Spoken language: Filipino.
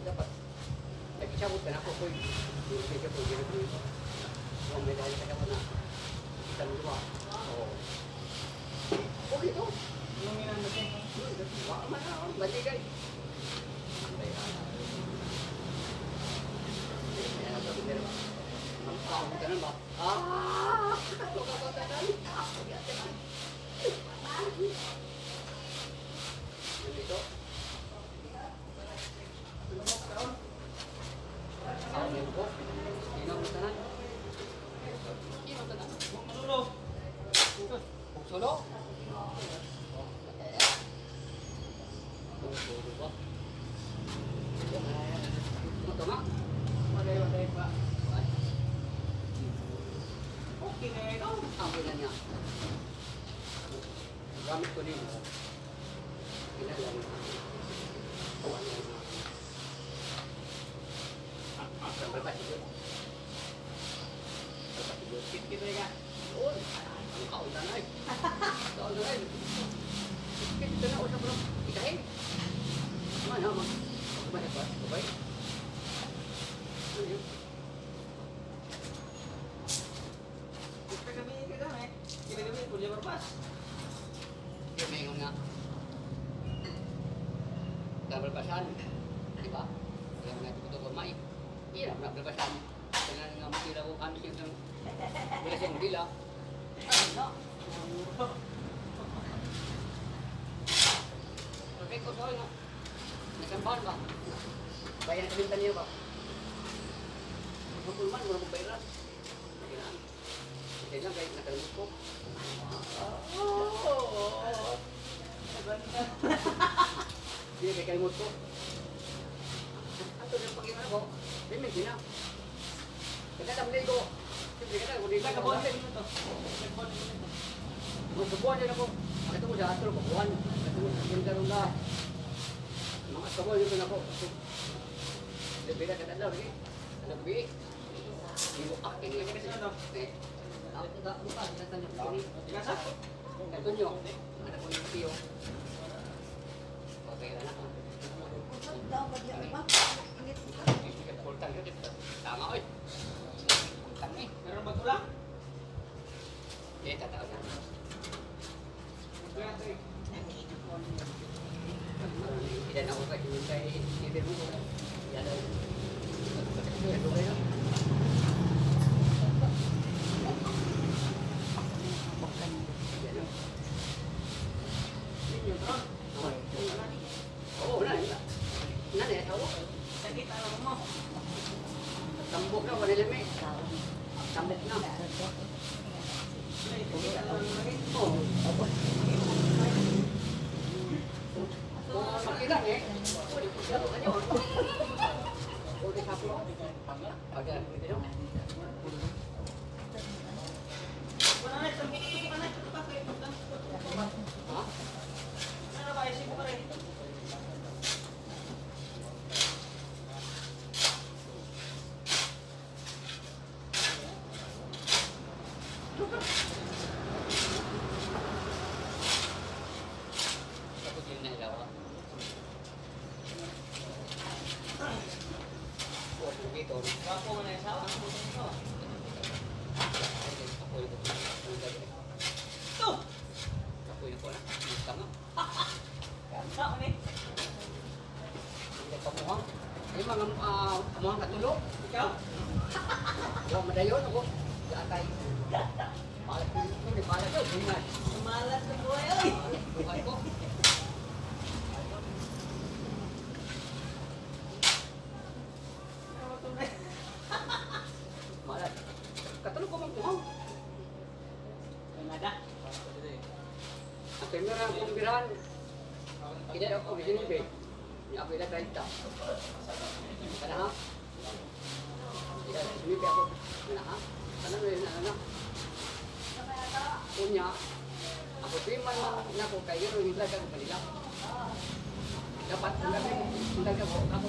Dapat nag-isabot ka na ako ko medyo po gino kung may dahil ka na kita mo diba okay to yung minandasin baka man ako baligay ang pao ka na ba dito po. Ino mo tanan. Ino tanan. Solo. Solo. Solo ba? Ito tama. Wala pa. Okay na ito. Ang na niya. Gamit ko din. Ginagawa ko. Berapa sih? Kita ya. Oh, kau dah naik. Kau dah naik. Kita nak usah belum. Kita ini. Mana mah? Baik pak. Baik. Kita kami kita naik. Kita kami boleh berpas. Dia mengon nak. Dah berpasan. Tiba. Yang nak betul bermain. Iya, nak berpasan dengan ngambil lagu kami yang boleh yang bila. No. Okey, kau soal no. Nasampan ba? Bayan ka bintan niyo ba? Pagpulman mo na bayaran. Kailangan. Kaya lang kahit nakalimut ko. Hindi kaya kalimut ko. Ato yung pag-iman ako. Hindi na. Nagkatamlay ko. Siyempre ka na. Nagkabuhan din mo ito. Magkabuhan din ako. Ito ko sa ato. Magkabuhan. Ito ko sa pintarong na. Mga kabuhan yun ako. Lebih ka na lagi. Lebih. Ibu akin nga kasi ano. Ako ka buka. Natanya ko ini. Ito nyo. Anak ko yung tiyo. Okay na ako. Tama oi. Tama eh. Meron ba tulang? Eh, tatawag na. Tidak nak buka yung kay ibig mo. Yan daw. Ito kayo. Oo, na. Nani, tahu? Sakit alam mo. Tambok na, wala lami. Tambok na. Oo. Makita niya eh. Udah kaplo. Agak gitu. Mana tempat mana tempat kayak gitu. Hah? Mana ba isi ko rin? Mga katulog. Ikaw? Huwag madayon ako. Gatay. Palat ko yun. Palat ko. Malat na buhay. Buhay ko. Malat. Katulog ko magbuhang. Nada. Ang kamera kong birahan. Hindi ako original. Ako ilang 30. Kana ha? Sumipin ako. Kana ha? ano rin, ano. Kunya, ako di man nako kayo, hindi lang kanila. Dapat, hindi lang ako, ako